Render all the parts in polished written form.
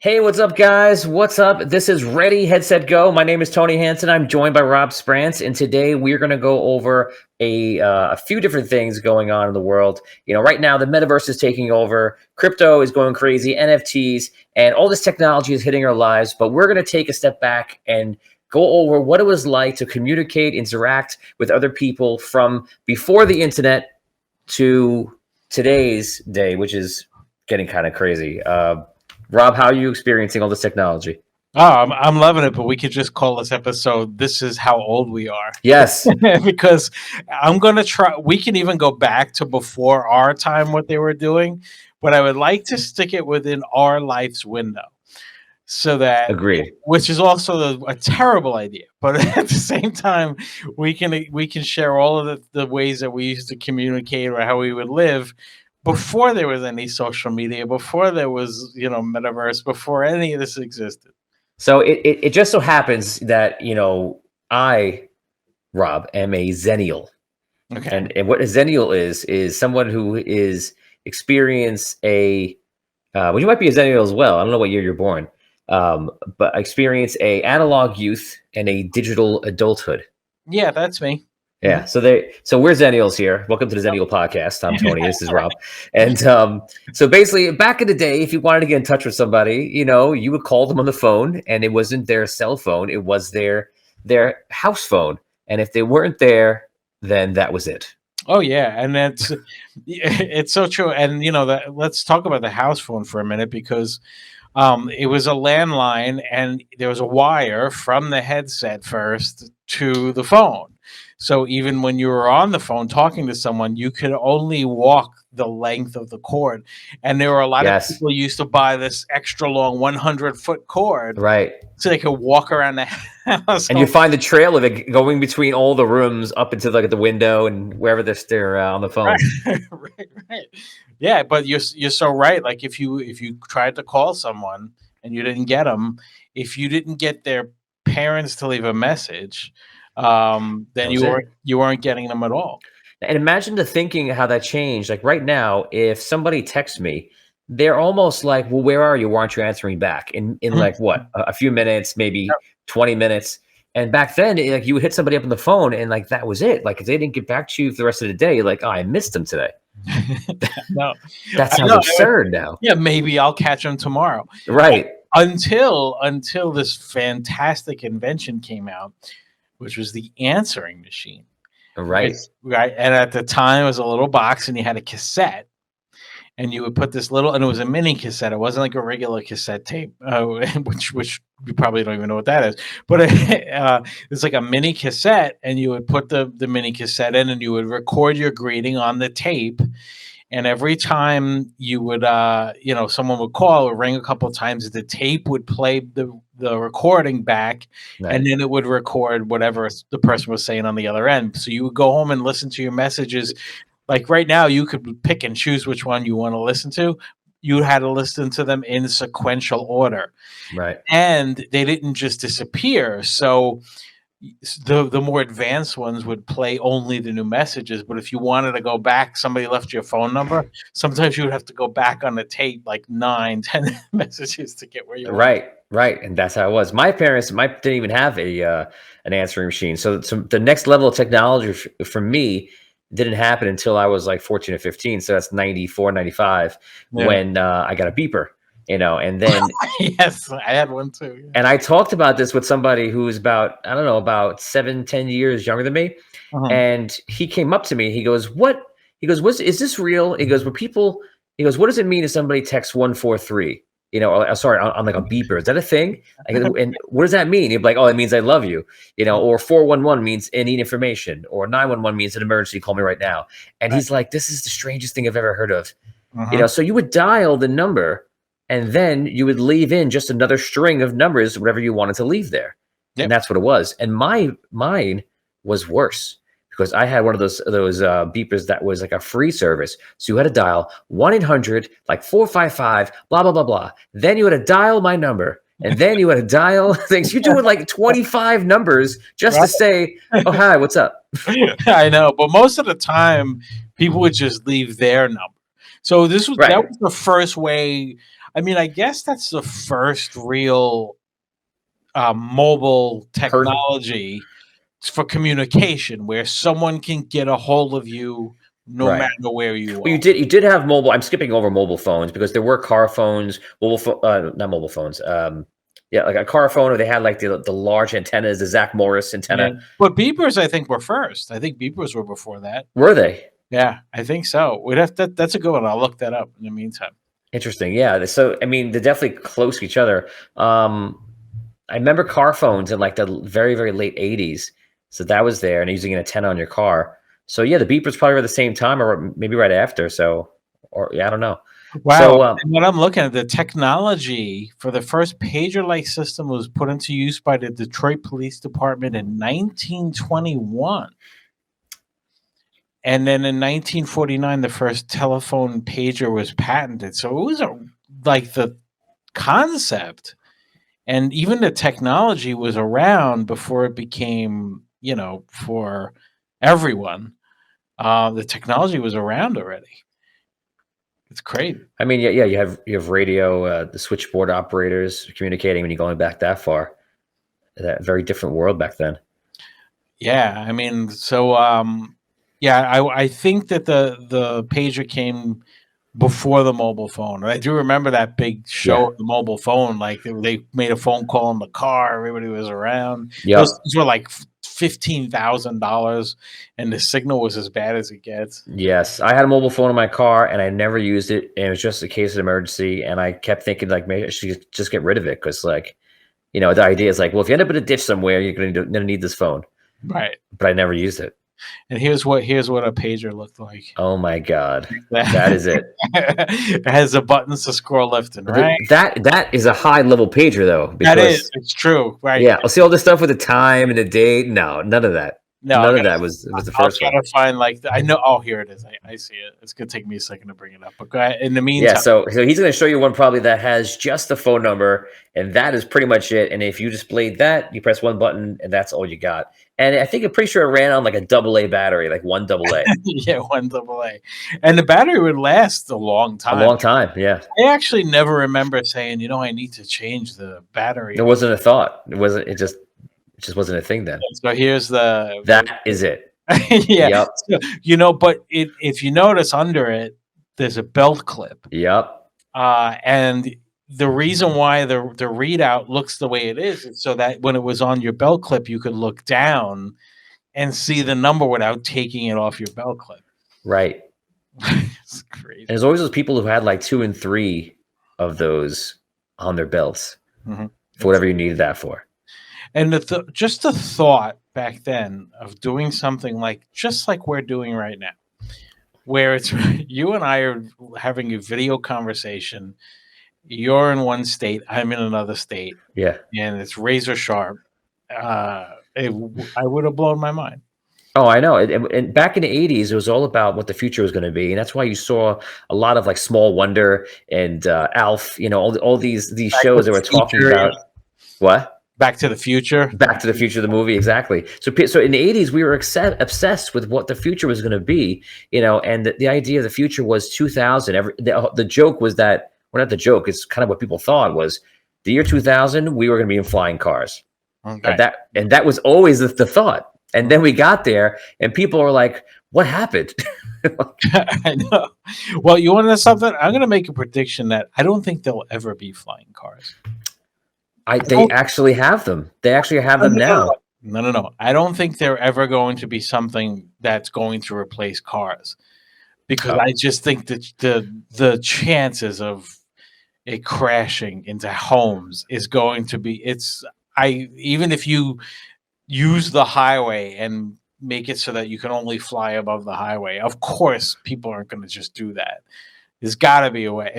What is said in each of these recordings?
Hey, what's up, guys? What's up? This is Ready, Headset, Go. My name is Tony Hansen. I'm joined by Rob Sprance, and today we're going to go over a few different things going on in the world. Right now the metaverse is taking over, crypto is going crazy, NFTs, and all this technology is hitting our lives. But we're going to take a step back and go over what it was like to communicate, interact with other people from before the internet to today's day, which is getting kind of crazy. Rob, how are you experiencing all this technology? Oh, I'm loving it, but we could just call this episode "This is how old we are." Yes. Because I'm gonna try. We can even go back to before our time, what they were doing, but I would like to stick it within our life's window, so that, Agreed. which is also a terrible idea, but at the same time, we can share all of the ways that we used to communicate or how we would live before there was any social media, before there was metaverse, before any of this existed. So it just so happens that, I, Rob, am a Zennial. Okay. And what a Zennial is someone who is experience well, you might be a Zennial as well. I don't know what year you're born. But experience a analog youth and a digital adulthood. Yeah, that's me. Yeah, so we're Zennials here. Welcome to the Zennial Podcast. I'm Tony. This is Rob. And so basically, back in the day, if you wanted to get in touch with somebody, you would call them on the phone, and it wasn't their cell phone; it was their house phone. And if they weren't there, then that was it. Oh yeah, and it's so true. And that let's talk about the house phone for a minute because it was a landline, and there was a wire from the headset first to the phone. So even when you were on the phone talking to someone, you could only walk the length of the cord. And there were a lot of Yes, people used to buy this extra long 100-foot cord right. so they could walk around the house. And you find the trail of it going between all the rooms up into the window and wherever they're on the phone. Right, right. Yeah, but you're so right. Like if you tried to call someone and you didn't get them, if you didn't get their parents to leave a message, then That you was it. weren't getting them at all. And imagine the thinking how that changed. Like right now, if somebody texts me, they're almost like, "Well, where are you? Why aren't you answering back?" In Mhm. like what, a few minutes, maybe Yep. 20 minutes. And back then, like you would hit somebody up on the phone, and like that was it. Like if they didn't get back to you for the rest of the day, you're like, "Oh, I missed them today." No, That I sounds know. absurd now, Yeah, maybe I'll catch them tomorrow. right? Until this fantastic invention came out, which was the answering machine. Right, Right. right. And at the time, it was a little box, and you had a cassette, and you would put this little, and it was a mini cassette. It wasn't like a regular cassette tape, which you probably don't even know what that is. But it's like a mini cassette, and you would put the mini cassette in, and you would record your greeting on the tape. And every time you would, someone would call or ring a couple of times, the tape would play the recording back, and Right. then it would record whatever the person was saying on the other end. So you would go home and listen to your messages. Like right now, you could pick and choose which one you want to listen to. You had to listen to them in sequential order, Right. and they didn't just disappear. So the more advanced ones would play only the new messages, but if you wanted to go back, somebody left you a phone number, sometimes you would have to go back on the tape like 9, 10 messages to get where you want. Right, right, and that's how it was. My parents didn't even have an answering machine, so the next level of technology for me didn't happen until I was like 14 or 15. So that's 94, 95 Yeah. when I got a beeper, and then Yes, I had one too. Yeah. and I talked about this with somebody who was about, I don't know, about 7, 10 years younger than me, Uh-huh. and he came up to me. He goes, "What?" He goes, "Is this real?" He goes, "When people," he goes, "What does it mean if somebody texts 143? Or, sorry, on like a beeper? Is that a thing? And what does that mean?" He'd be like, "Oh, it means I love you." Or 411 means I need information, or 911 means an emergency. Call me right now. And he's like, "This is the strangest thing I've ever heard of." Uh-huh. So you would dial the number, and then you would leave in just another string of numbers, whatever you wanted to leave there. And Yep. that's what it was. And mine was worse because I had one of those beepers that was like a free service. So you had to dial 1-800 like 455 blah blah blah blah. Then you had to dial my number, and then you had to dial things. You're doing like 25 numbers just to Right. say, "Oh, hi, what's up?" I know, but most of the time, people would just leave their number. So that Right. was the first way. I mean, I guess that's the first real mobile technology for communication where someone can get a hold of you no Right. matter where you Well, are. you did have mobile. I'm skipping over mobile phones because there were car phones, not mobile phones. Yeah, like a car phone, or they had like the large antennas, the Zach Morris Yeah. antenna. But beepers, I think, were first. I think beepers were before that. Were they? Yeah, I think so. We'd have that's a good one. I'll look that up in the meantime. Interesting. Yeah. So I mean, they're definitely close to each other. I remember car phones in like the very, very late 80s. So that was there, and using an antenna on your car. So yeah, the beepers probably were the same time, or maybe right after. So, or yeah, I don't know. Wow. So And when I'm looking at the technology for the first pager-like system was put into use by the Detroit Police Department in 1921. And then in 1949, the first telephone pager was patented. So it was like the concept and even the technology was around before it became, for everyone. The technology was around already. It's crazy. I mean, yeah, you have radio, the switchboard operators communicating when you're going back that far. That very different world back then. Yeah, I mean, so yeah, I think that the pager came before the mobile phone. I do remember that big show Yeah. of the mobile phone. Like they made a phone call in the car, everybody was around. Those Yep. things were like $15,000, and the signal was as bad as it gets. Yes, I had a mobile phone in my car, and I never used it. And it was just a case of emergency, and I kept thinking like maybe I should just get rid of it because like the idea is like, well, if you end up in a ditch somewhere, you're gonna need this phone. Right. But I never used it. And here's what a pager looked like. Oh my god, that is it. It has the buttons to scroll lifting, right? That is a high level pager though, That is, because it's true, right? yeah, I'll see all this stuff with the time and the date. No, none of that. No, None of that was the I'll first try one. to find like I know. Oh, here it is. I see it. It's gonna take me a second to bring it up. But go ahead. In the Yeah, meantime, so he's going to show you one probably that has just the phone number, and that is pretty much it. And if you displayed that, you press one button, and that's all you got. And I think I'm pretty sure it ran on like a AA battery, like one AA, yeah, one double A, and the battery would last a long a time. long time. Yeah, I actually never remember saying, I need to change the battery. there wasn't a thought. It wasn't. It just wasn't a thing then. So here's That is it. yeah. Yep. So, but if you notice under it, there's a belt clip. Yep. And the reason why the readout looks the way it is so that when it was on your belt clip, you could look down and see the number without taking it off your belt clip. Right. It's crazy. And there's always those people who had like 2 and 3 of those on their belts for whatever you needed that for. And just the thought back then of doing something just like we're doing right now, where it's you and I are having a video conversation. You're in one state, I'm in another state. Yeah. And it's razor sharp. I would have blown my mind. Oh, I know. And back in the 80s, it was all about what the future was going to be. And that's why you saw a lot of like Small Wonder and Alf, all these shows that were talking about what? Back to the Future. Back to the Future, the movie, exactly. So in the 80s, we were obsessed with what the future was going to be, and the idea of the future was 2000. The joke was that, well, not the joke, it's kind of what people thought was the year 2000, we were going to be in flying cars. Okay. And that was always the thought. And then we got there, and people were like, what happened? I know. Well, you want to know something? I'm going to make a prediction that I don't think there'll ever be flying cars. They actually have them. They actually have them now. No. I don't think they're ever going to be something that's going to replace cars, because I just think that the chances of it crashing into homes is going to be. Even if you use the highway and make it so that you can only fly above the highway, of course, people aren't going to just do that. There's got to be a way.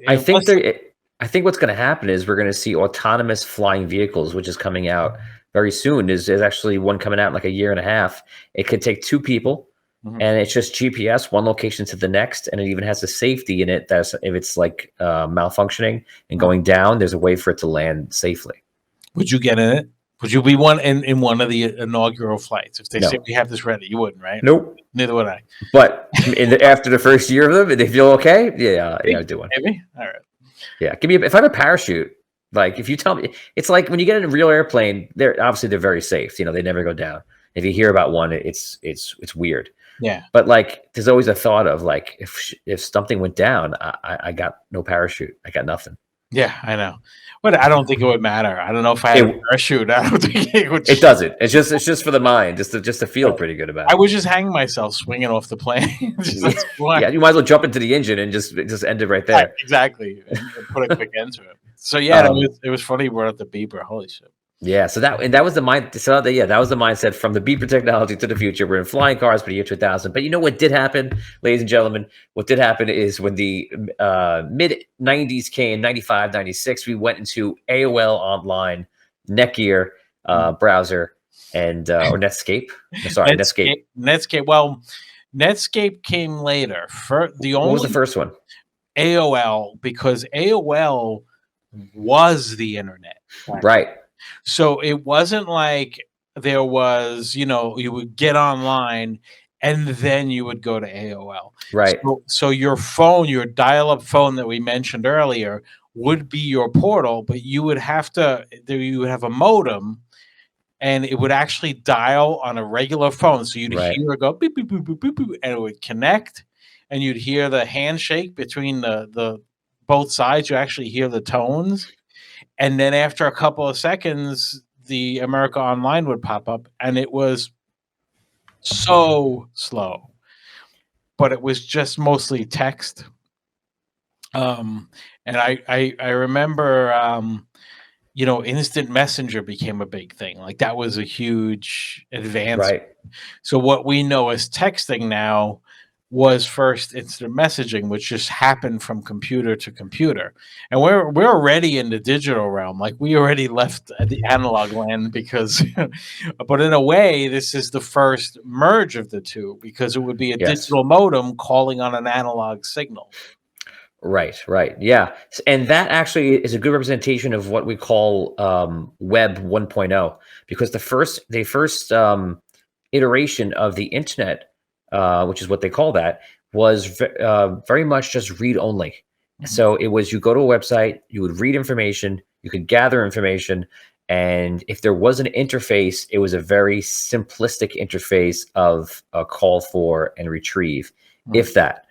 I think what's going to happen is we're going to see autonomous flying vehicles, which is coming out very soon. There's actually one coming out in like a year and a half. It could take 2 people, and it's just GPS, one location to the next, and it even has a safety in it that if it's like malfunctioning and going down, there's a way for it to land safely. Would you get in it? Would you be one in one of the inaugural flights? If they say we have this ready, you wouldn't, right? Nope. Neither would I. But after the first year of them, they feel okay. Yeah, I'd do one. Maybe. All right. Yeah, give me if I have a parachute, like if you tell me, it's like when you get in a real airplane, they're very safe. You know, they never go down. If you hear about one, it's weird. Yeah. But like, there's always a thought of like, if something went down, I got no parachute. I got nothing. Yeah, I know. But I don't think it would matter. I don't know if I had a It parachute. I don't think it would it doesn't. It's just for the mind, just to feel uh, pretty good about I it. would just hang myself swinging off the plane. Just Yeah, that's why. yeah. You might as well jump into the engine and just end it right Right, there. exactly, and put a quick end to it. So, yeah, Um, it was funny you brought up the beeper. Holy shit. Yeah, so that was the mind. So yeah, that was the mindset from the beeper technology to the future. We're in flying cars for the year 2000. But you know what did happen, ladies and gentlemen? What did happen is when the mid 90s came, 95, 96, we went into AOL Online, Netgear Mm. browser, and or Netscape. No, sorry, Netscape. Netscape, well, Netscape came later. The What was the only first one? AOL, because AOL was the internet. Right, So it wasn't like there was, you would get online and then you would go to AOL. right, So your phone, your dial-up phone that we mentioned earlier would be your portal, but you would have a modem and it would actually dial on a regular phone. So you'd right. hear it go beep, beep, beep, beep, beep, beep, and it would connect and you'd hear the handshake between the both sides. You actually hear the tones. And then after a couple of seconds, the America Online would pop up, and it was so slow, but it was just mostly text. Um, and I remember, instant messenger became a big thing. Like that was a huge advance. Right. So what we know as texting now was first instant messaging, which just happened from computer to computer. And we're already in the digital realm. Like we already left the analog land because but in a way, this is the first merge of the two because it would be a Yes. digital modem calling on an analog signal. Right, right. Yeah. And that actually is a good representation of what we call Web 1.0, because the first iteration of the internet, which is what they call that, was very much just read only. Mhm. So it was, you go to a website, you would read information, you could gather information, and if there was an interface, it was a very simplistic interface of a call for and retrieve, Right. if that.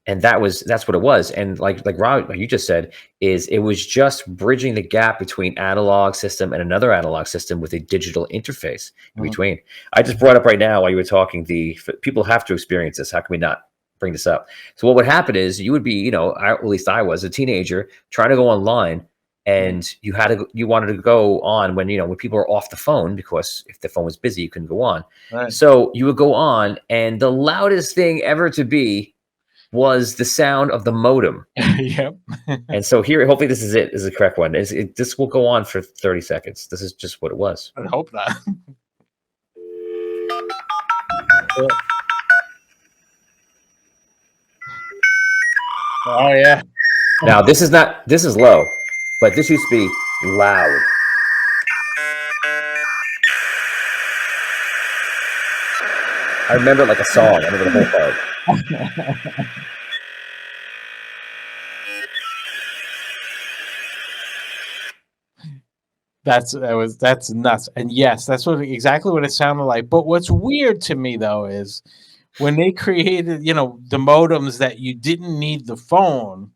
And that's what it was. And like Rob, like you just said, is it was just bridging the gap between analog system and another analog system with a digital interface in Mhm. between. I just brought up right now while you were talking, people have to experience this. How can we not bring this up? So what would happen is you would be, at least I was a teenager trying to go online, Mhm. and you wanted to go on when people are off the phone, because if the phone was busy, you couldn't go on. Right. So you would go on, and the loudest thing ever to be was the sound of the modem. Yep. And so here, hopefully this is it, is the correct one. This will go on for 30 seconds. This is just what it was. I hope not. Oh, yeah. Now, this is low, but this used to be loud. I remember it like a song. I remember the whole part. That's nuts. And yes, that's exactly what it sounded like. But what's weird to me though is when they created, the modems that you didn't need the phone,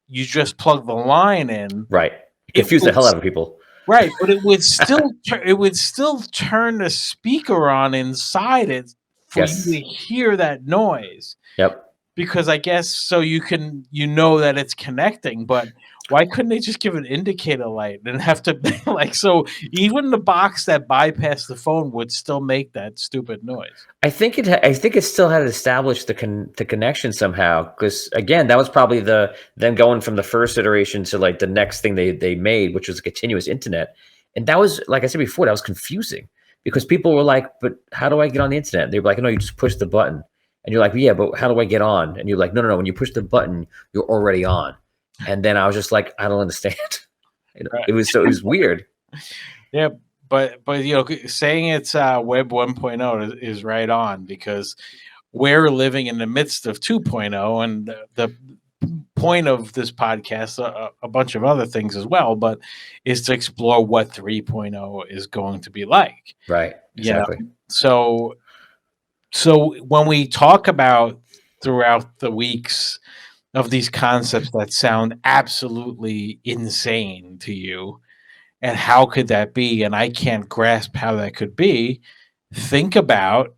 you just plug the line in. Right. It It confused the hell was out of people. right, but it would still turn the speaker on inside it for you to Yes. hear that noise. Yep. Because I guess so you know that it's connecting, but why couldn't they just give an indicator light and have to like so even the box that bypassed the phone would still make that stupid noise. I think it still had established the connection somehow, because again, that was probably them going from the first iteration to like the next thing they made, which was a continuous internet. And that was, like I said before, that was confusing, because people were like, "But how do I get on the internet?" They were like, "No, you just push the button." And you're like, "Yeah, but how do I get on?" And you're like, "No, no, no. When you push the button, you're already on." And then I was just like, "I don't understand." Right. It was weird. Yeah, but saying it's web 1.0 is right on because we're living in the midst of 2.0 and the point of this podcast, a bunch of other things as well, but is to explore what 3.0 is going to be like. Right. You know, Exactly. so when we talk about throughout the weeks of these concepts that sound absolutely insane to you, and how could that be? And I can't grasp how that could be. Think about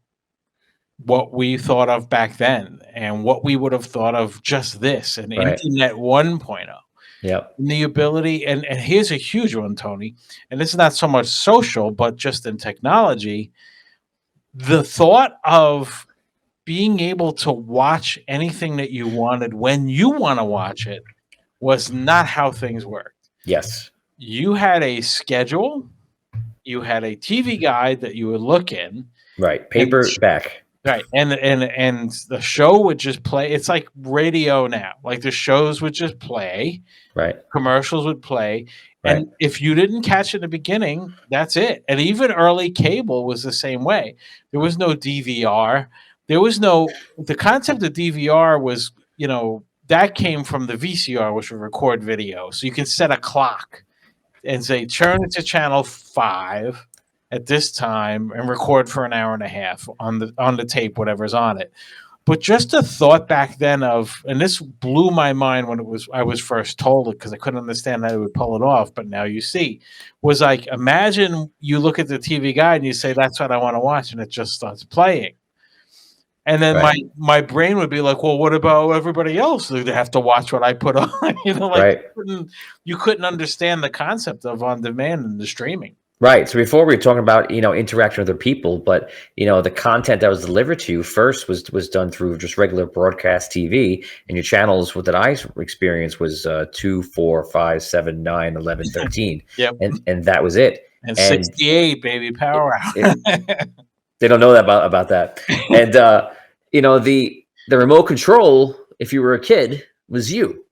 what we thought of back then and what we would have thought of just this and Right. internet 1.0. Yep. And the ability, and here's a huge one, Tony, and this is not so much social, but just in technology, the thought of being able to watch anything that you wanted when you want to watch it was not how things worked. Yes. You had a schedule, you had a TV guide that you would look in, Right. and Paperback. right, and the show would just play. It's like radio now. Like the shows would just play, Right. commercials would play, Right. and if you didn't catch it in the beginning, that's it. And even early cable was the same way. There was no DVR. There was no the concept of DVR was, that came from the VCR, which would record video. So you can set a clock and say turn it to channel 5 at this time and record for an hour and a half on the tape, whatever's on it. But just a thought back then of, and this blew my mind when I was first told it because I couldn't understand how it would pull it off. But now you see, was like, imagine you look at the TV guide and you say, that's what I want to watch. And it just starts playing. And then Right. my brain would be like, well, what about everybody else? Do they have to watch what I put on? Like Right. you couldn't understand the concept of on demand and the streaming. Right. So before we were talking about, interaction with other people, but the content that was delivered to you first was done through just regular broadcast TV, and your channels. What that I experienced was 2, 4, 5, 7, 9, 11, 13, Yep. and that was it. And 68, baby, power out. They don't know that about that. And the remote control, if you were a kid, was you.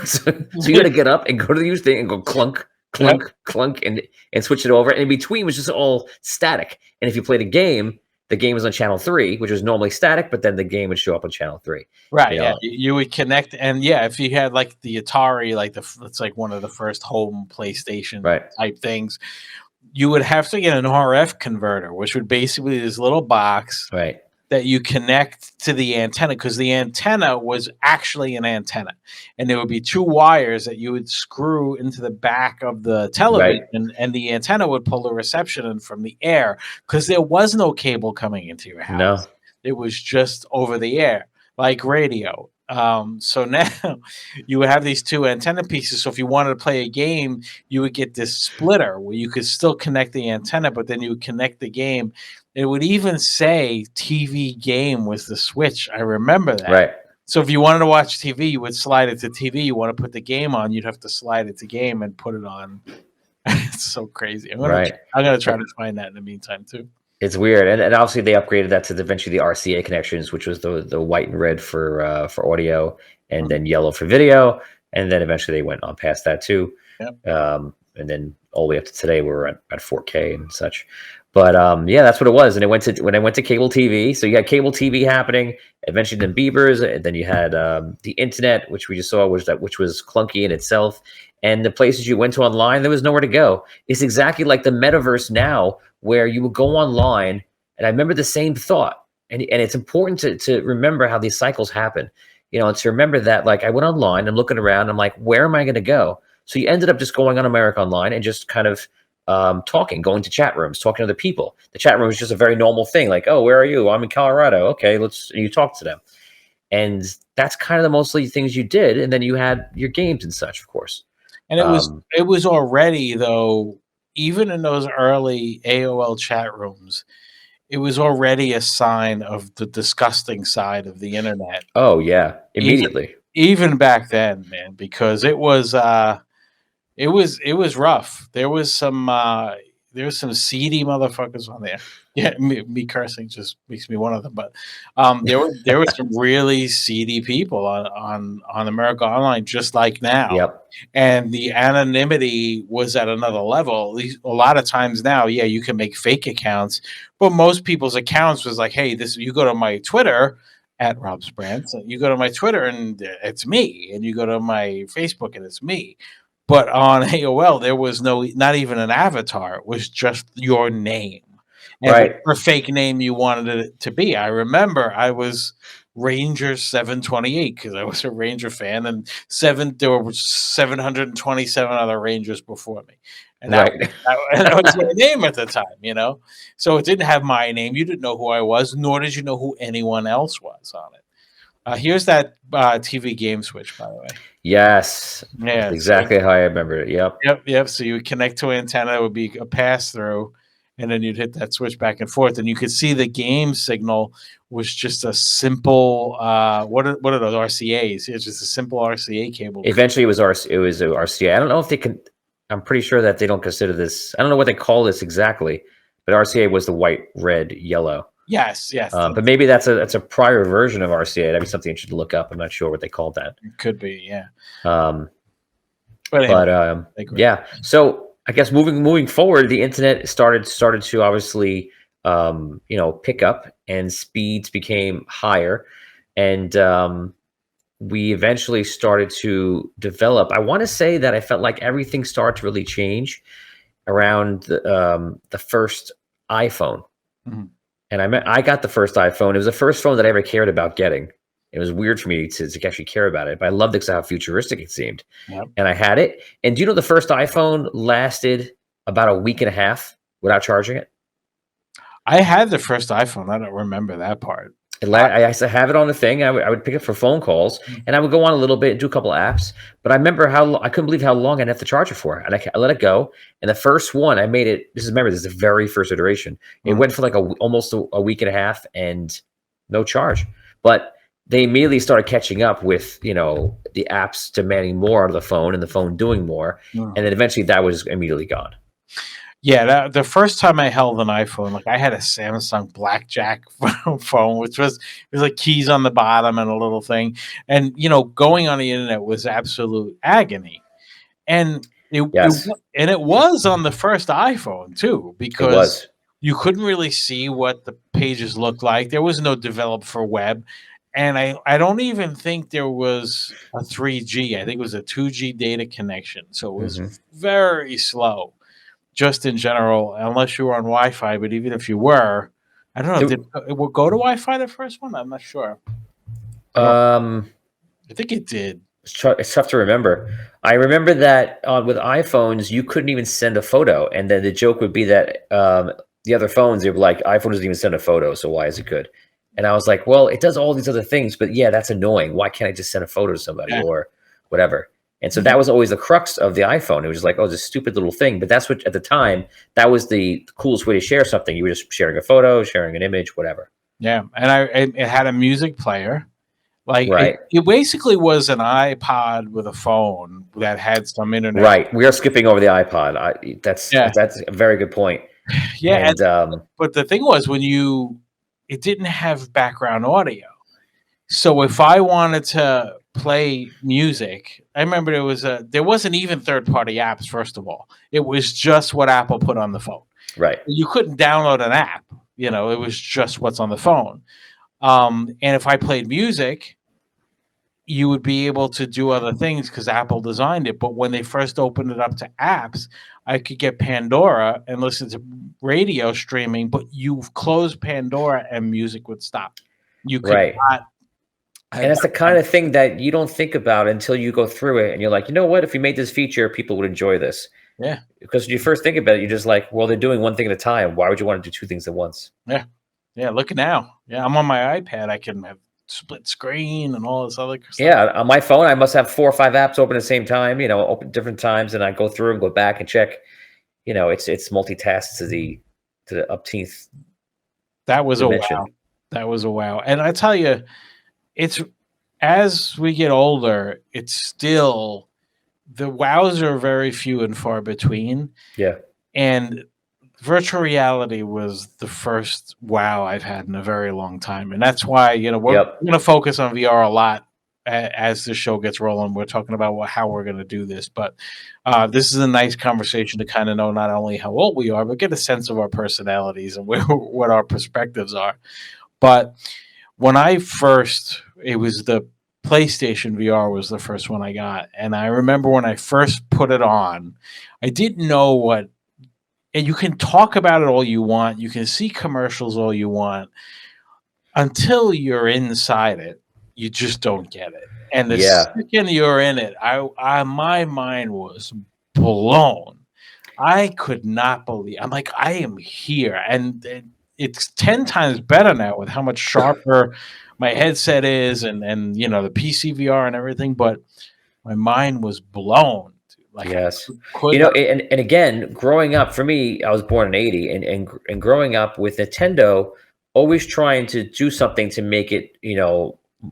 so you had to get up and go to the use thing and go clunk, clunk, clunk, and switch it over. And in between was just all static. And if you played a game, the game was on channel 3, which was normally static, but then the game would show up on channel 3. Right. Yeah. You would connect, and if you had like the Atari, like it's like one of the first home PlayStation type things, you would have to get an RF converter, which would basically this little box that you connect to the antenna, because the antenna was actually an antenna, and there would be 2 wires that you would screw into the back of the television, and the antenna would pull the reception in from the air, because there was no cable coming into your house. No. It was just over the air, like radio. So now you would have these 2 antenna pieces. So if you wanted to play a game, you would get this splitter where you could still connect the antenna, but then you would connect the game. It would even say TV game was the switch. I remember that. Right. So if you wanted to watch TV, you would slide it to TV. You want to put the game on, you'd have to slide it to game and put it on. It's so crazy. I'm gonna try to find that in the meantime too. It's weird, and obviously they upgraded that to eventually the RCA connections, which was the white and red for audio, and then yellow for video, and then eventually they went on past that too. Yep. And then all the way up to today, we're at 4K and such. But that's what it was. And it went to cable TV. So you had cable TV happening. Eventually, then Beavers, and then you had the internet, which we just saw which was clunky in itself. And the places you went to online, there was nowhere to go. It's exactly like the metaverse now, where you would go online. And I remember the same thought. And it's important to remember how these cycles happen. To remember that, like, I went online, I'm looking around, I'm like, where am I going to go? So you ended up just going on America Online and just kind of talking, going to chat rooms, talking to other people. The chat room is just a very normal thing. Like, oh, where are you? I'm in Colorado. Okay, you talk to them. And that's kind of the mostly things you did. And then you had your games and such, of course. And it was already, though, even in those early AOL chat rooms, it was already a sign of the disgusting side of the internet. Oh yeah, immediately. Even back then, man, because it was rough. There was some seedy motherfuckers on there. Yeah, me cursing just makes me one of them. But there were some really seedy people on America Online, just like now. Yep. And the anonymity was at another level. At least a lot of times now, yeah, you can make fake accounts, but most people's accounts was like, hey, you go to my Twitter, at Rob Sprance. You go to my Twitter and it's me, and you go to my Facebook and it's me. But on AOL, there was not even an avatar. It was just your name and Right. whatever fake name you wanted it to be. I remember I was Ranger 728 because I was a Ranger fan, and there were 727 other Rangers before me, and Right. that was my name at the time. So it didn't have my name. You didn't know who I was, nor did you know who anyone else was on it. Here's that TV game switch, by the way. Yes. That's Yeah, so exactly how I remember it. Yep. yep. So you would connect to an antenna, it would be a pass through, and then you'd hit that switch back and forth, and you could see the game signal was just a simple what are those RCAs? It's just a simple RCA cable. Eventually, it was a RCA. I don't know if they can. I'm pretty sure that they don't consider this. I don't know what they call this exactly, but RCA was the white, red, yellow. Yes. But maybe that's a prior version of RCA. That'd be something you should look up. I'm not sure what they called that. It could be, yeah. But anyway, yeah. So I guess moving forward, the internet started to obviously pick up, and speeds became higher, and we eventually started to develop. I want to say that I felt like everything started to really change around the first iPhone. Mhm. And I got the first iPhone. It was the first phone that I ever cared about getting. It was weird for me to actually care about it, but I loved it because of how futuristic it seemed. Yep. And I had it. And do you know the first iPhone lasted about a week and a half without charging it? I had the first iPhone. I don't remember that part. I used to have it on the thing. I would pick it for phone calls, and I would go on a little bit and do a couple of apps. But I remember I couldn't believe how long I'd have to charge it for, and I let it go. And the first one I made it. This is the very first iteration. It went for like almost a week and a half and no charge. But they immediately started catching up with the apps demanding more out of the phone and the phone doing more, and then eventually that was immediately gone. Yeah, the first time I held an iPhone, like I had a Samsung Blackjack phone, which was like keys on the bottom and a little thing, and going on the internet was absolute agony, and it was on the first iPhone too, because you couldn't really see what the pages looked like. There was no developed for web, and I don't even think there was a 3G. I think it was a 2G data connection, so it was very slow. Just in general, unless you were on Wi-Fi, but even if you were, I don't know, did it will go to Wi-Fi the first one? I'm not sure. I think it did. It's tough to remember. I remember that with iPhones, you couldn't even send a photo, and then the joke would be that the other phones, they were like, iPhone doesn't even send a photo, so why is it good? And I was like, well, it does all these other things, but yeah, that's annoying. Why can't I just send a photo to somebody or whatever? And so that was always the crux of the iPhone. It was just like, oh, this stupid little thing. But that's what, at the time, that was the coolest way to share something. You were just sharing a photo, sharing an image, whatever. Yeah. And it had a music player. Like right. It basically was an iPod with a phone that had some internet. Right. We are skipping over the iPod. That's a very good point. Yeah. But the thing was, it didn't have background audio. So if I wanted to play music, I remember there wasn't even third-party apps. First of all, it was just what Apple put on the phone. Right. You couldn't download an app. It was just what's on the phone. And if I played music, you would be able to do other things because Apple designed it. But when they first opened it up to apps, I could get Pandora and listen to radio streaming. But you've closed Pandora and music would stop. You could not. And that's the kind of thing that you don't think about until you go through it, and you're like, you know what? If we made this feature, people would enjoy this. Yeah. Because when you first think about it, you're just like, well, they're doing one thing at a time. Why would you want to do two things at once? Yeah. Yeah. Look at now. Yeah. I'm on my iPad. I can have split screen and all this other stuff. Yeah. On my phone, I must have 4 or 5 apps open at the same time, open different times. And I go through and go back and check, it's multitask to the upteenth. That was dimension. A wow. That was a wow. And I tell you, it's as we get older, it's still the wows are very few and far between. Yeah. And virtual reality was the first wow I've had in a very long time. And that's why, we're going to focus on VR a lot as the show gets rolling. We're talking about how we're going to do this. But this is a nice conversation to kind of know not only how old we are, but get a sense of our personalities and what our perspectives are. But when I first, it was the PlayStation VR was the first one I got, and I remember when I first put it on, I didn't know what. And you can talk about it all you want, you can see commercials all you want, until you're inside it, you just don't get it. And the Yeah. second you're in it, my mind was blown. I could not believe. I'm like, I am here, and it's 10 times better now with how much sharper my headset is, and the PC VR and everything. But my mind was blown. Like I Yes. could not. And again, growing up for me, I was born in '80, and growing up with Nintendo, always trying to do something to make it,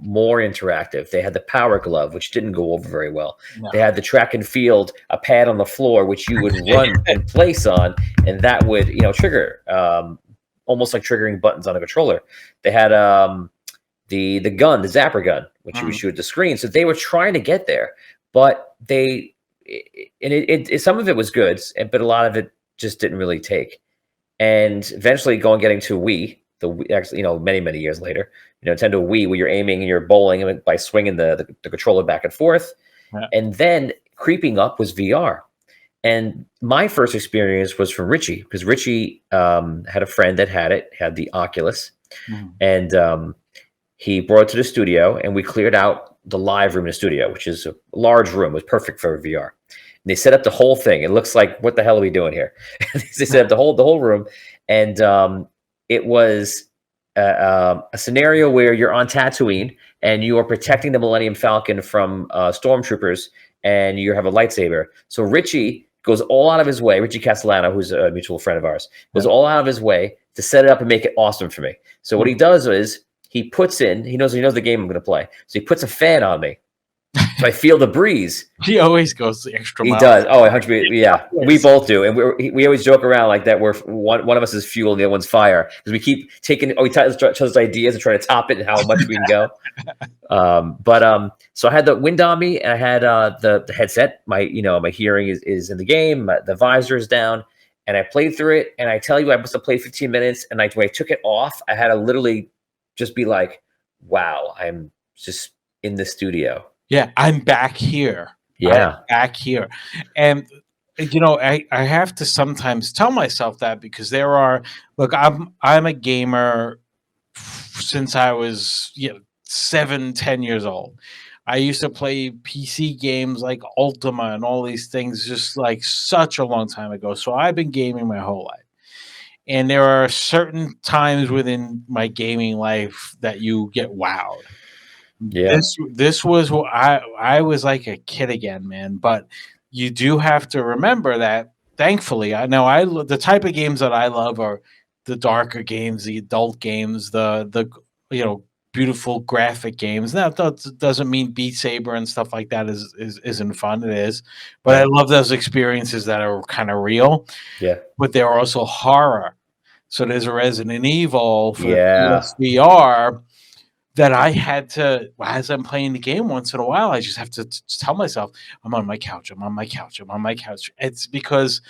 more interactive. They had the Power Glove, which didn't go over very well. They No. had the track and field, a pad on the floor, which you would run and place on, and that would, trigger, almost like triggering buttons on a controller. They had the gun, the zapper gun, which you would Mhm. shoot at the screen. So they were trying to get there, but some of it was good, but a lot of it just didn't really take. And eventually, getting to Wii, actually, many years later, Nintendo Wii, where you're aiming and you're bowling by swinging the controller back and forth, Yeah. and then creeping up was VR. And my first experience was from Richie, because Richie had a friend that had the Oculus, Mhm. and he brought it to the studio, and we cleared out the live room in the studio, which is a large room. It was perfect for VR. And they set up the whole thing. It looks like, what the hell are we doing here? They set up the whole room, and it was a scenario where you're on Tatooine and you are protecting the Millennium Falcon from stormtroopers, and you have a lightsaber. So Richie goes all out of his way. Richie Castellano, who's a mutual friend of ours, goes Yeah. all out of his way to set it up and make it awesome for me. So what he does is he knows the game I'm going to play. So he puts a fan on me. So I feel the breeze. He always goes the extra He mile. does. Oh, 100. Yeah, we Always. both do, and we always joke around like that. Where one of us is fuel and the other one's fire, because we keep taking. We tell each other's ideas and try to top it and how much we can go. So I had the wind on me, and I had the headset. My hearing is in the game. The visor is down, and I played through it. And I tell you, I must have played 15 minutes. And when I took it off, I had to literally just be like, "Wow, I'm just in the studio." Yeah, I'm back here. I'm Yeah. back here. And I have to sometimes tell myself that, because look, I'm a gamer since I was 7, 10 years old. I used to play PC games like Ultima and all these things just like such a long time ago. So I've been gaming my whole life. And there are certain times within my gaming life that you get wowed. Yeah. This was what I was like a kid again, man. But you do have to remember that. Thankfully, I know the type of games that I love are the darker games, the adult games, the beautiful graphic games. Now that doesn't mean Beat Saber and stuff like that isn't fun. It is, but I Right. love those experiences that are kind of real. Yeah. But they're also horror. So there's a Resident Evil for the Yeah. PSVR that I had to, as I'm playing the game once in a while, I just have to tell myself, I'm on my couch, I'm on my couch, I'm on my couch. It's because,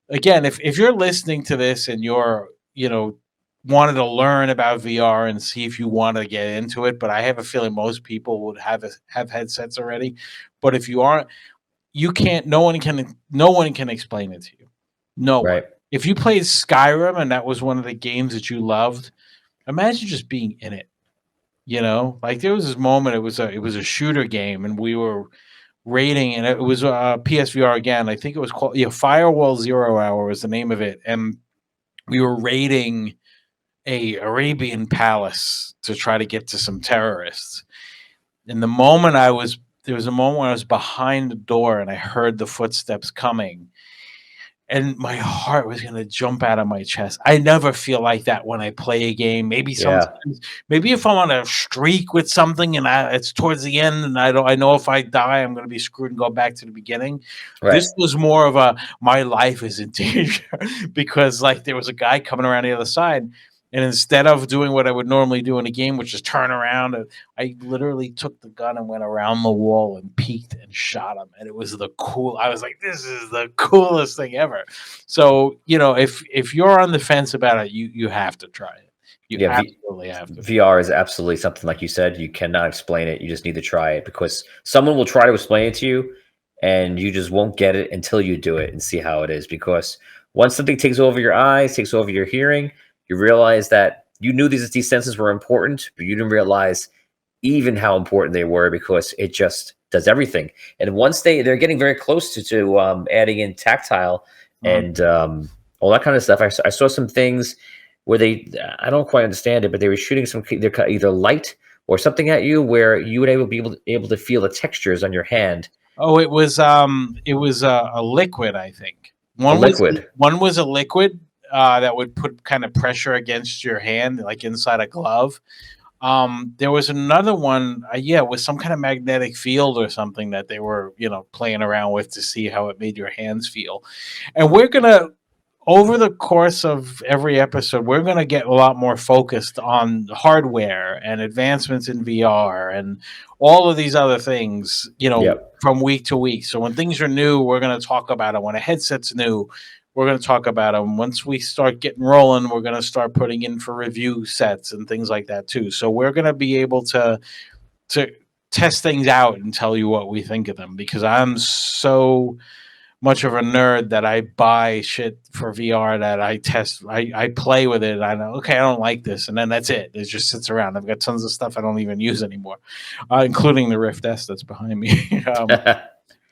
again, if you're listening to this and you're, wanted to learn about VR and see if you want to get into it, but I have a feeling most people would have headsets already. But if you aren't, you can't, no one can explain it to you. No one. Right. If you played Skyrim and that was one of the games that you loved, imagine just being in it. Like there was this moment. It was a shooter game, and we were rating, and it was PSVR again. I think it was called Firewall Zero Hour was the name of it, and we were raiding a Arabian palace to try to get to some terrorists. And there was a moment when I was behind the door and I heard the footsteps coming, and my heart was gonna jump out of my chest. I never feel like that when I play a game. Maybe Yeah. sometimes, maybe if I'm on a streak with something and it's towards the end and I know if I die, I'm gonna be screwed and go back to the beginning. Right. This was more of a my life is in danger because like there was a guy coming around the other side. And instead of doing what I would normally do in a game, which is turn around, I literally took the gun and went around the wall and peeked and shot him. And it was I was like, this is the coolest thing ever. So, if you're on the fence about it, you have to try it. You Yeah, absolutely have to. VR is absolutely something like you said. You cannot explain it. You just need to try it because someone will try to explain it to you, and you just won't get it until you do it and see how it is. Because once something takes over your eyes, takes over your hearing, you realize that you knew these senses were important, but you didn't realize even how important they were because it just does everything. And once they're getting very close to adding in tactile Mhm. and all that kind of stuff. I saw some things where I don't quite understand it, but they were shooting either light or something at you where you would able to feel the textures on your hand. Oh, it was a liquid, I think. A liquid. One was a liquid that would put kind of pressure against your hand, like inside a glove. There was another one, yeah, with some kind of magnetic field or something that they were, playing around with to see how it made your hands feel. And we're gonna over the course of every episode, we're going to get a lot more focused on hardware and advancements in VR and all of these other things, Yep. from week to week. So when things are new, we're going to talk about them. When a headset's new, we're going to talk about them. Once we start getting rolling, we're going to start putting in for review sets and things like that too. So we're going to be able to test things out and tell you what we think of them because I'm so much of a nerd that I buy shit for VR that I test. I play with it. I know, okay, I don't like this. And then that's it. It just sits around. I've got tons of stuff I don't even use anymore, including the Rift S that's behind me.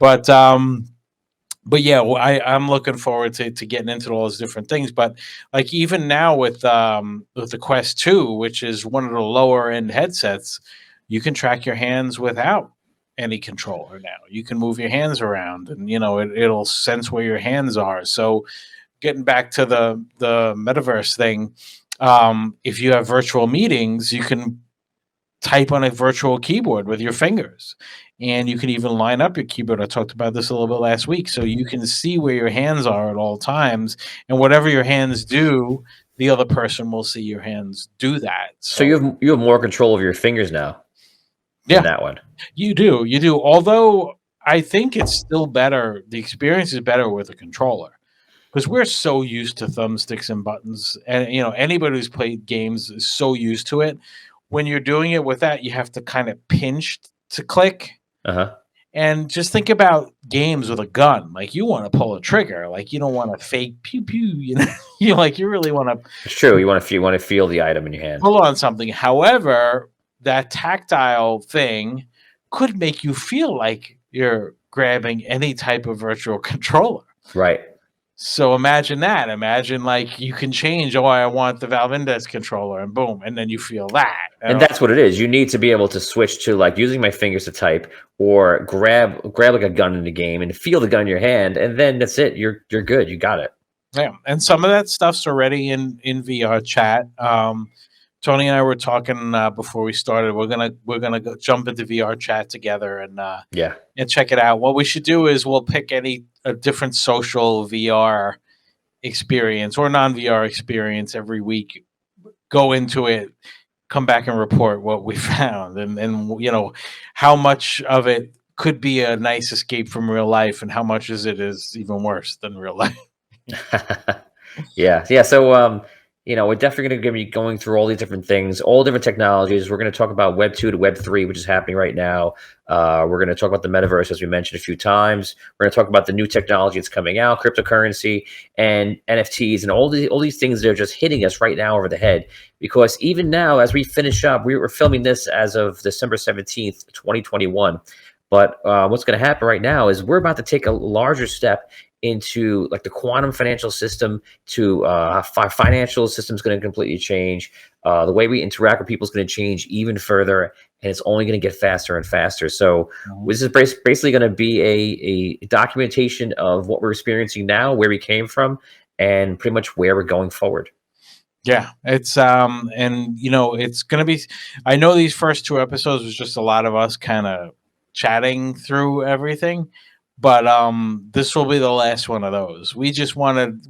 But but yeah, well, I'm looking forward to getting into all those different things. But like even now with the Quest 2, which is one of the lower end headsets, you can track your hands without any controller now. You can move your hands around and it'll sense where your hands are. So getting back to the metaverse thing, if you have virtual meetings, you can type on a virtual keyboard with your fingers. And you can even line up your keyboard. I talked about this a little bit last week. So you can see where your hands are at all times. And whatever your hands do, the other person will see your hands do that. So So, you have more control over your fingers now in yeah, that one. you do. You do. Although I think it's still better. The experience is better with a controller because we're so used to thumbsticks and buttons. And, anybody who's played games is so used to it. When you're doing it with that, you have to kind of pinch to click. Uh huh. And just think about games with a gun. Like you want to pull a trigger. Like you don't want to fake pew pew. You really want to It's true. You want to feel the item in your hand. pull on something. However, that tactile thing could make you feel like you're grabbing any type of virtual controller. Right. So imagine that. Imagine like you can change. Oh, I want the Valve Index controller, and boom, and then you feel that. And that's what it is. You need to be able to switch to like using my fingers to type or grab like a gun in the game and feel the gun in your hand, and then that's it. You're good. You got it. Yeah, and some of that stuff's already in VR chat. Tony and I were talking before we started. We're gonna go jump into VR chat together Yeah. and check it out. What we should do is we'll pick a different social VR experience or non VR experience every week. Go into it, come back and report what we found, and how much of it could be a nice escape from real life, and how much is even worse than real life. Yeah. Yeah. So, we're definitely going to be going through all these different things, all different technologies. We're going to talk about Web 2 to Web 3, which is happening right now. We're going to talk about the metaverse, as we mentioned a few times. We're going to talk about the new technology that's coming out, cryptocurrency and NFTs, and all these things that are just hitting us right now over the head. Because even now, as we finish up, we were filming this as of December 17th, 2021. But what's going to happen right now is we're about to take a larger step into like the quantum financial system to financial system is going to completely change. The way we interact with people is going to change even further, and it's only going to get faster and faster. So this is basically going to be a documentation of what we're experiencing now, where we came from, and pretty much where we're going forward. Yeah, it's and it's gonna be. I know these first two episodes was just a lot of us kind of chatting through everything, but this will be the last one of those. We've wanted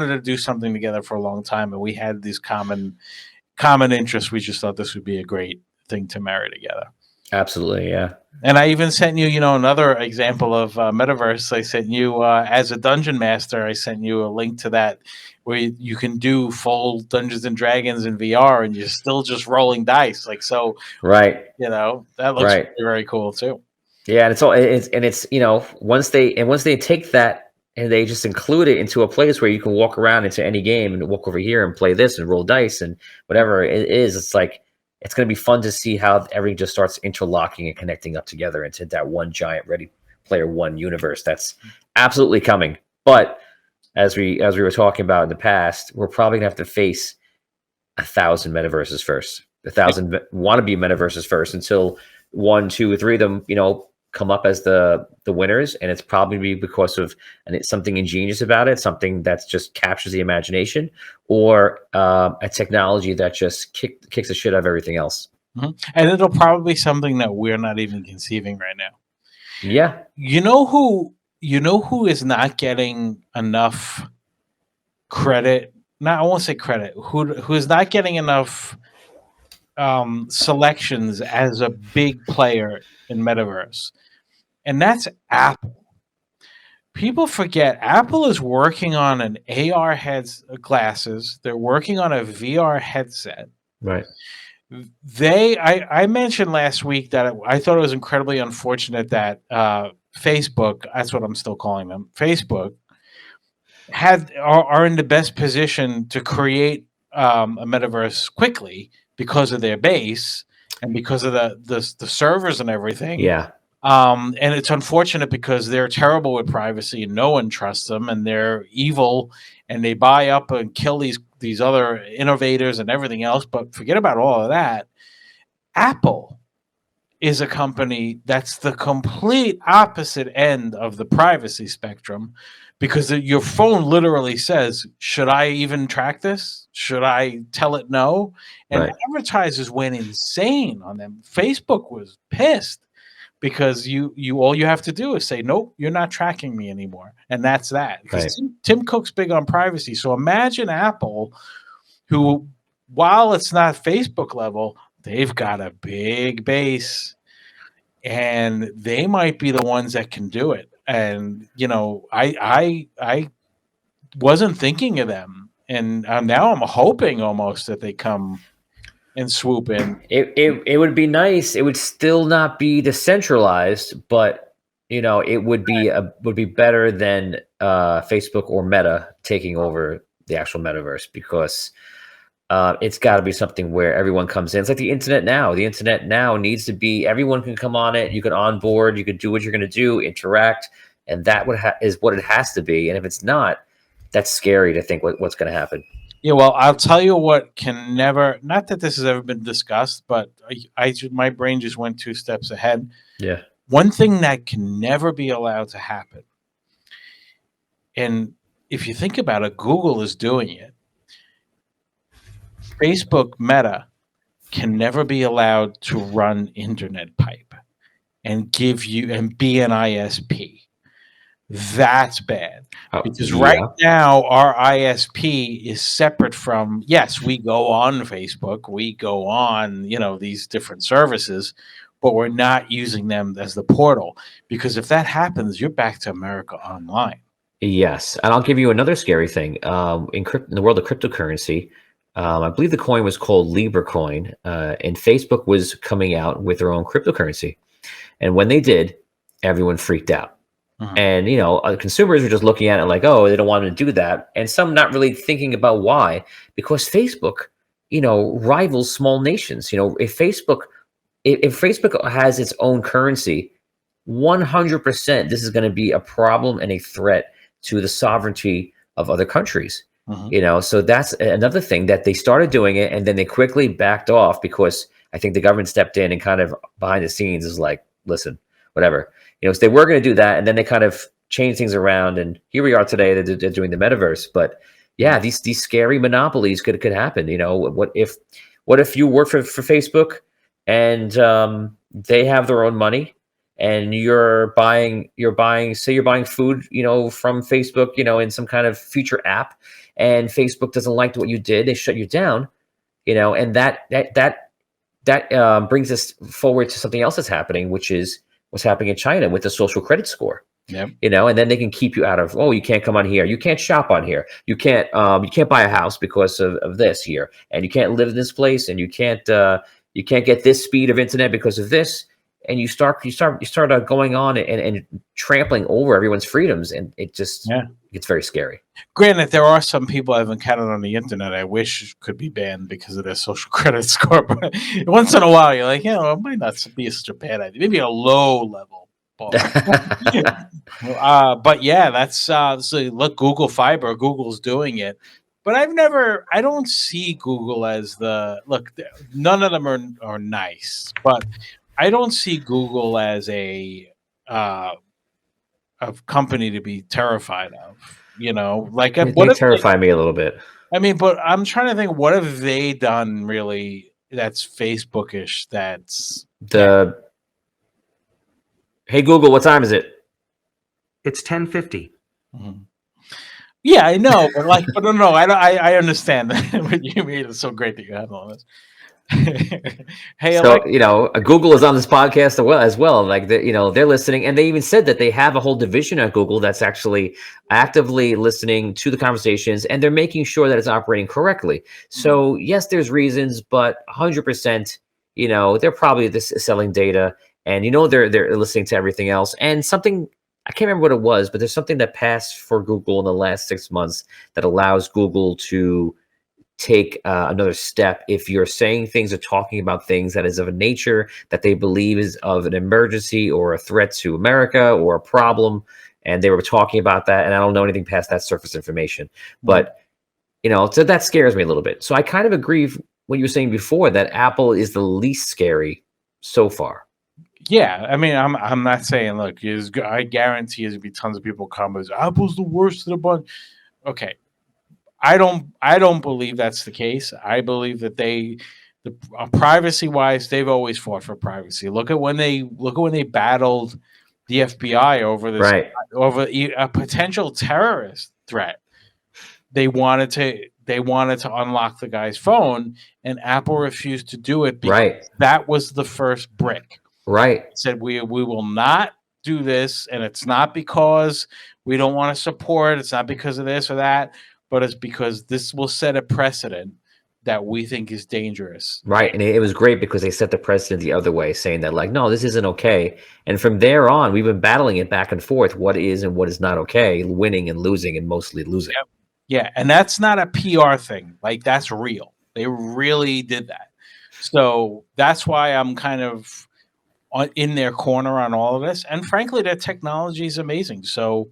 to do something together for a long time, and we had these common interests. We just thought this would be a great thing to marry together. Absolutely, yeah. And I even sent you, another example of metaverse. I sent you as a dungeon master. I sent you a link to that where you can do full Dungeons and Dragons in VR, and you're still just rolling dice. Like so, Right, that looks right. very, very cool too. Yeah, and it's once they take that and they just include it into a place where you can walk around into any game and walk over here and play this and roll dice and whatever it is, it's like it's going to be fun to see how everything just starts interlocking and connecting up together into that one giant Ready Player One universe. That's absolutely coming. But as we were talking about in the past, we're probably gonna have to face 1,000 metaverses first, 1,000 wannabe metaverses first until one, two, or three of them, come up as the winners, and it's probably because of and it's something ingenious about it, something that just captures the imagination, or a technology that just kicks the shit out of everything else. And it'll probably be something that we're not even conceiving right now. Yeah, You know who is not getting enough credit? Not I won't say credit. Who is not getting enough selections as a big player in metaverse, and that's Apple. People forget Apple is working on an AR heads glasses. They're working on a VR headset. right, I mentioned last week that I thought it was incredibly unfortunate that Facebook, that's what I'm still calling them, Facebook, are in the best position to create a metaverse quickly because of their base and because of the servers and everything. yeah, And it's unfortunate because they're terrible with privacy and no one trusts them and they're evil and they buy up and kill these other innovators and everything else. But forget about all of that. Apple is a company that's the complete opposite end of the privacy spectrum because your phone literally says, should I even track this? Should I tell it no? And right, advertisers went insane on them. Facebook was pissed because you all you have to do is say nope, you're not tracking me anymore, and that's that. Because right. Tim Cook's big on privacy, so imagine Apple, who while it's not Facebook level, they've got a big base, and they might be the ones that can do it. And I wasn't thinking of them, and now I'm hoping almost that they come and swoop in. It would be nice. It would still not be decentralized, but it would be better than Facebook or Meta taking over the actual metaverse because it's got to be something where everyone comes in. It's like the internet now. The internet now needs to be everyone can come on it. You can onboard. You can do what you're going to do, interact, and that is what it has to be. And if it's not, that's scary to think what's going to happen. Yeah, well, I'll tell you what can never, not that this has ever been discussed, but my brain just went two steps ahead. Yeah. One thing that can never be allowed to happen, and if you think about it, Google is doing it. Facebook Meta can never be allowed to run internet pipe and give you and be an ISP. That's bad because right Yeah. now our ISP is separate from, yes, we go on Facebook, we go on, these different services, but we're not using them as the portal because if that happens, you're back to America Online. Yes, and I'll give you another scary thing. In the world of cryptocurrency, I believe the coin was called Libra coin, and Facebook was coming out with their own cryptocurrency. And when they did, everyone freaked out. Mhm. And consumers were just looking at it like, oh, they don't want to do that, and some not really thinking about why, because Facebook, rivals small nations. If Facebook has its own currency, 100% this is going to be a problem and a threat to the sovereignty of other countries. Mhm. So that's another thing that they started doing it and then they quickly backed off because I think the government stepped in and kind of behind the scenes is like, listen, whatever. So they were going to do that and then they kind of changed things around and here we are today. They're doing the metaverse, but yeah, these scary monopolies could happen. What if you work for Facebook and they have their own money and you're buying food from Facebook in some kind of future app, and Facebook doesn't like what you did, they shut you down, and that that brings us forward to something else that's happening, which is what's happening in China with the social credit score. Yep. And then they can keep you out of, oh, you can't come on here, you can't shop on here, you can't buy a house because of this here, and you can't live in this place, and you can't get this speed of internet because of this. And you start going on and trampling over everyone's freedoms, and it just gets very scary. Granted, there are some people I've encountered on the internet I wish could be banned because of their social credit score. But once in a while, you're like, it might not be such a bad idea. Maybe a low level. But yeah, that's so look, Google Fiber, Google's doing it. But I don't see Google as none of them are nice, but I don't see Google as a company to be terrified of. Like they terrify me a little bit. I mean, but I'm trying to think, what have they done really that's Facebookish? Hey Google, what time is it? It's 10:50. Mm-hmm. Yeah, I know, but no, I understand what you mean. It's so great that you have all this. Hey, so Google is on this podcast as well. Like they're listening, and they even said that they have a whole division at Google that's actually actively listening to the conversations, and they're making sure that it's operating correctly. So yes, there's reasons, but 100%, they're probably selling data, and they're listening to everything else. And something, I can't remember what it was, but there's something that passed for Google in the last 6 months that allows Google to take another step if you're saying things or talking about things that is of a nature that they believe is of an emergency or a threat to America or a problem. And they were talking about that, and I don't know anything past that surface information. But so that scares me a little bit. So I kind of agree with what you were saying before, that Apple is the least scary so far. Yeah, I mean, I'm not saying, look, I guarantee there's gonna be tons of people commenting, Apple's the worst of the bunch. Okay, I don't believe that's the case. I believe that privacy wise, they've always fought for privacy. Look at when they battled the FBI over this, over a potential terrorist threat. They wanted to unlock the guy's phone, and Apple refused to do it because that was the first brick. Right. It said we will not do this, and it's not because we don't want to support. It's not because of this or that, but it's because this will set a precedent that we think is dangerous. Right. And it was great because they set the precedent the other way, saying that, like, no, this isn't okay. And from there on, we've been battling it back and forth, what is and what is not okay, winning and losing, and mostly losing. Yep. Yeah. And that's not a PR thing. Like, that's real. They really did that. So that's why I'm kind of in their corner on all of this. And frankly, their technology is amazing. So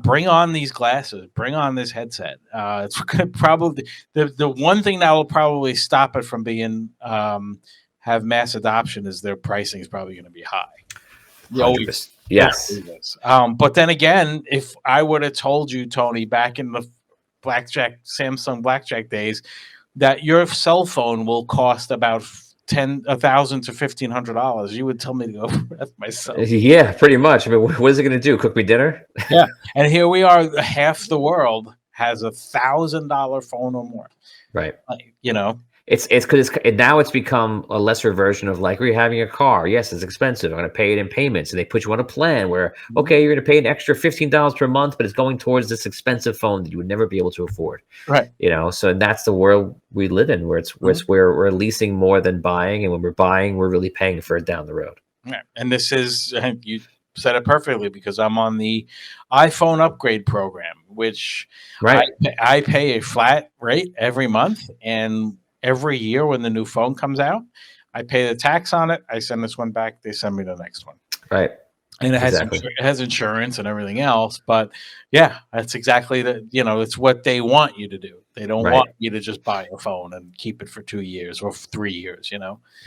bring on these glasses, bring on this headset. It's gonna probably the one thing that will probably stop it from being have mass adoption is their pricing is probably going to be high. Yes. But then again, if I would have told you, Tony, back in the Samsung Blackjack days, that your cell phone will cost about $1,000 to $1,500, you would tell me to go for that myself. Yeah, pretty much. I mean, what is it going to do? Cook me dinner? Yeah, and here we are. Half the world has $1,000 phone or more. Right. It's because now it's become a lesser version of, like, we're having a car. Yes, it's expensive. I'm going to pay it in payments, and they put you on a plan where, okay, you're going to pay an extra $15 per month, but it's going towards this expensive phone that you would never be able to afford. Right. So that's the world we live in, where we're leasing more than buying, and when we're buying, we're really paying for it down the road. Yeah. And this is, you said it perfectly, because I'm on the iPhone upgrade program, which I pay a flat rate every month, and every year when the new phone comes out, I pay the tax on it. I send this one back. They send me the next one. Right. And it has insurance and everything else. But yeah, that's exactly it's what they want you to do. They don't want you to just buy a phone and keep it for 2 years or 3 years,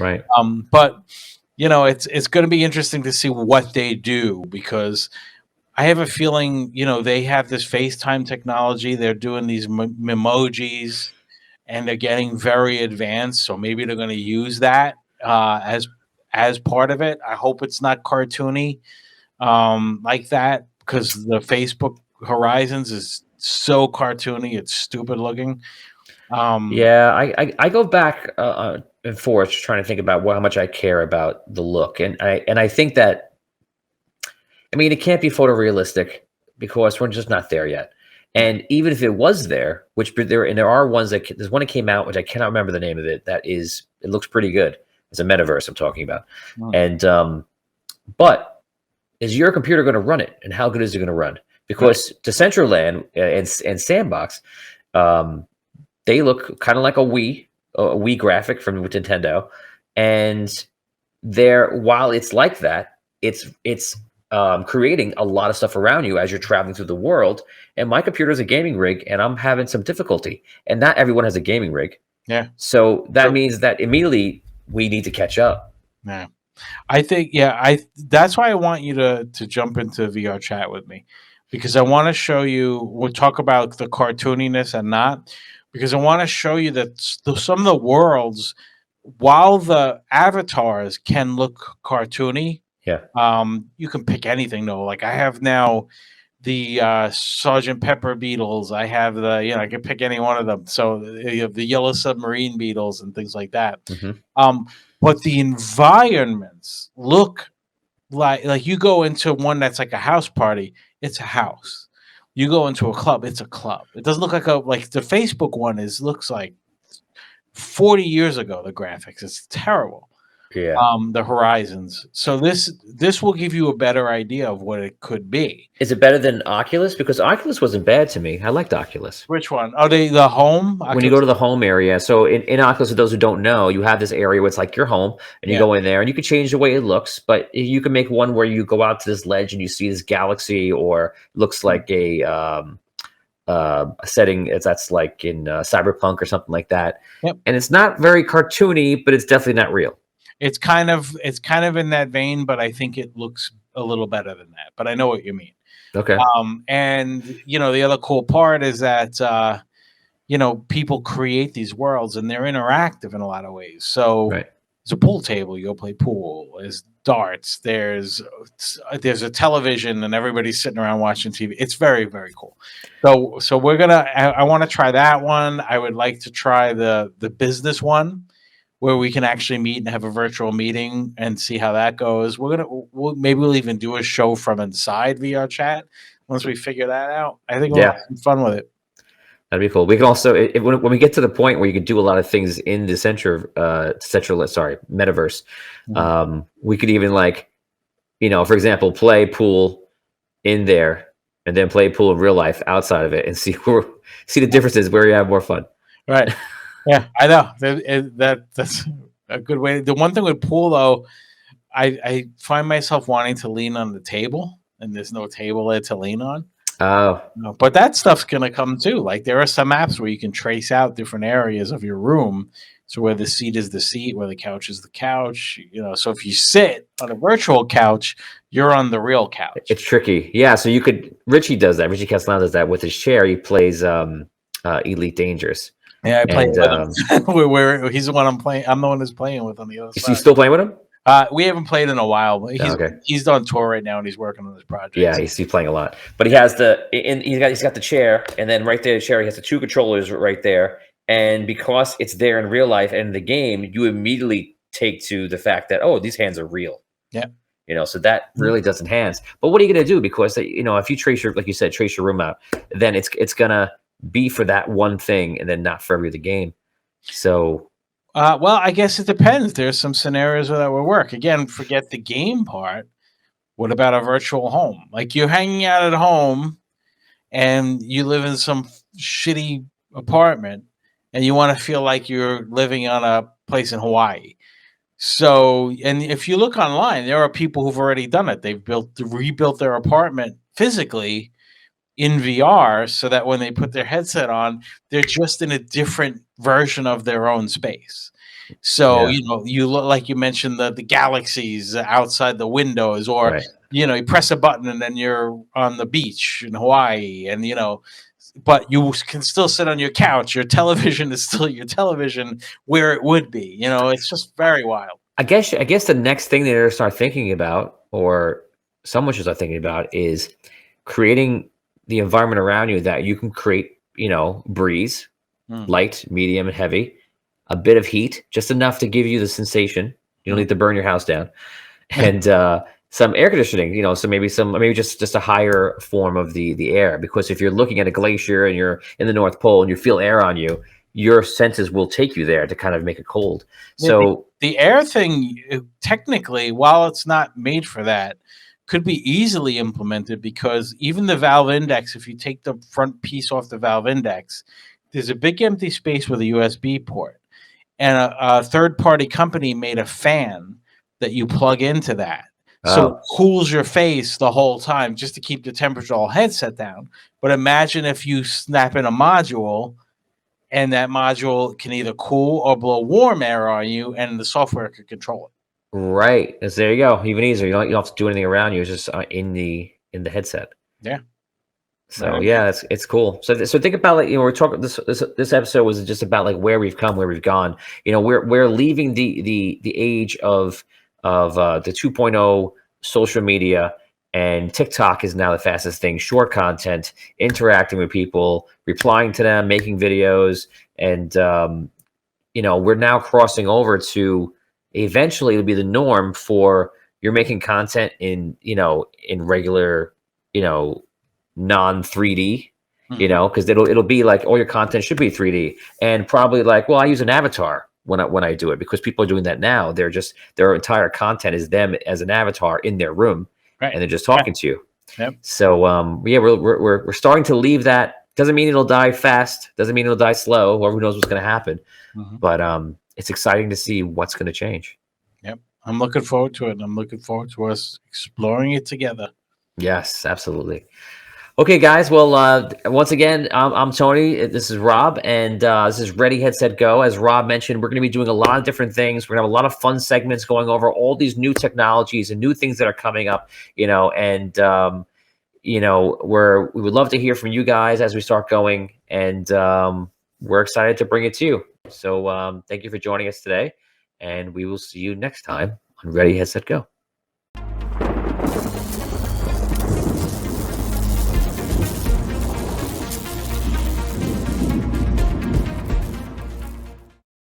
Right. But it's going to be interesting to see what they do, because I have a feeling, they have this FaceTime technology. They're doing these memojis, and they're getting very advanced. So maybe they're going to use that as part of it. I hope it's not cartoony like that, because the Facebook Horizons is so cartoony. It's stupid looking. I go back and forth trying to think about how much I care about the look, and I think that, I mean, it can't be photorealistic because we're just not there yet. And even if it was there, which there are ones that there's one that came out which I cannot remember the name of it. It looks pretty good. It's a metaverse I'm talking about, and but is your computer going to run it, and how good is it going to run? Because Decentraland and Sandbox, they look kind of like a Wii graphic from Nintendo, and while it's like that, it's creating a lot of stuff around you as you're traveling through the world. And my computer is a gaming rig, and I'm having some difficulty. And not everyone has a gaming rig. Yeah. So that means that immediately we need to catch up. Yeah. I think, that's why I want you to jump into VR chat with me, because I want to show you, we'll talk about the cartooniness and not, because I want to show you that some of the worlds, while the avatars can look cartoony, you can pick anything though. Like I have now the Sergeant Pepper beetles. I have I can pick any one of them. So you have the yellow submarine beetles and things like that. But the environments look like you go into one that's like a house party, it's a house. You go into a club, it's a club. It doesn't look like the Facebook one looks like 40 years ago, the graphics. It's terrible. Yeah. The horizons. So this will give you a better idea of what it could be. Is it better than Oculus? Because Oculus wasn't bad to me. I liked Oculus. Which one? Oh, the home? When you go to the home area. So in Oculus, for those who don't know, you have this area where it's like your home, and you go in there and you can change the way it looks, but you can make one where you go out to this ledge and you see this galaxy, or looks like a setting that's like in Cyberpunk or something like that. Yep. And it's not very cartoony, but it's definitely not real. It's kind of in that vein, but I think it looks a little better than that. But I know what you mean. Okay. And the other cool part is that people create these worlds and they're interactive in a lot of ways. So there's a pool table, you go play pool. There's darts. There's a television, and everybody's sitting around watching TV. It's very, very cool. So we're I want to try that one. I would like to try the business one, where we can actually meet and have a virtual meeting and see how that goes. Maybe we'll even do a show from inside VR chat once we figure that out. I think we'll have some fun with it. That'd be cool. We can also, when we get to the point where you can do a lot of things in the metaverse, we could even for example, play pool in there and then play pool in real life outside of it and see the differences where you have more fun. Right. Yeah, I know that's a good way. The one thing with pool, though, I find myself wanting to lean on the table, and there's no table there to lean on. Oh, but that stuff's gonna come too. Like there are some apps where you can trace out different areas of your room, so where the seat is the seat, where the couch is the couch. So if you sit on a virtual couch, you're on the real couch. It's tricky. Yeah, so you could. Richie does that. Richie Castellano does that with his chair. He plays Elite Dangerous. Yeah, I play with him. He's the one I'm playing. I'm the one who's playing with on the other side. You still playing with him? We haven't played in a while, but he's on tour right now and he's working on this project. Yeah, he's playing a lot. But he has he's got the chair, and then right there, the chair, he has the two controllers right there. And because it's there in real life and in the game, you immediately take to the fact that, oh, these hands are real. Yeah. So that really does enhance. But what are you going to do? Because if you trace your room out, then it's gonna be for that one thing and then not for every other game. So well, I guess it depends. There's some scenarios where that would work. Again, forget the game part. What about a virtual home? Like you're hanging out at home and you live in some shitty apartment and you want to feel like you're living on a place in Hawaii. So, and if you look online, there are people who've already done it. They've rebuilt their apartment physically in VR, so that when they put their headset on, they're just in a different version of their own space. So, you look like you mentioned the galaxies outside the windows, or, you press a button and then you're on the beach in Hawaii, and, but you can still sit on your couch. Your television is still your television where it would be. It's just very wild. I guess the next thing they're start thinking about, or someone should start thinking about, is creating the environment around you that you can create, breeze, light, medium, and heavy, a bit of heat, just enough to give you the sensation. You don't need to burn your house down, and some air conditioning. So maybe just a higher form of the air. Because if you're looking at a glacier and you're in the North Pole and you feel air on you, your senses will take you there to kind of make it cold. So the air thing, technically, while it's not made for that, could be easily implemented, because even the valve index, if you take the front piece off the valve index, there's a big empty space with a USB port. And a third-party company made a fan that you plug into that. So it cools your face the whole time just to keep the temperature all headset down. But imagine if you snap in a module, and that module can either cool or blow warm air on you, and the software could control it. Right. There you go. Even easier. You don't have to do anything around you. It's just in the headset. Yeah. So Right. yeah, it's cool. So think about, like, we're talking, this episode was just about like where we've come, where we've gone. We're leaving the age of the 2.0 social media, and TikTok is now the fastest thing. Short content, interacting with people, replying to them, making videos, and we're now crossing over to, eventually it'll be the norm for, you're making content in regular, non 3D, because it'll be like all your content should be 3D, and probably like, well, I use an avatar when I do it, because people are doing that now. Their entire content is them as an avatar in their room, Right. and they're just talking to you. Yep. So yeah, we're starting to leave that. Doesn't mean it'll die fast. Doesn't mean it'll die slow. Or who knows what's going to happen. But it's exciting to see what's going to change. Yep. I'm looking forward to it. I'm looking forward to us exploring it together. Yes, absolutely. Okay, guys. Well, once again, I'm Tony. This is Rob, and this is Ready, Headset, Go. As Rob mentioned, we're going to be doing a lot of different things. We're going to have a lot of fun segments going over all these new technologies and new things that are coming up. And we would love to hear from you guys as we start going, and we're excited to bring it to you. So thank you for joining us today, and we will see you next time on Ready, Headset, Go.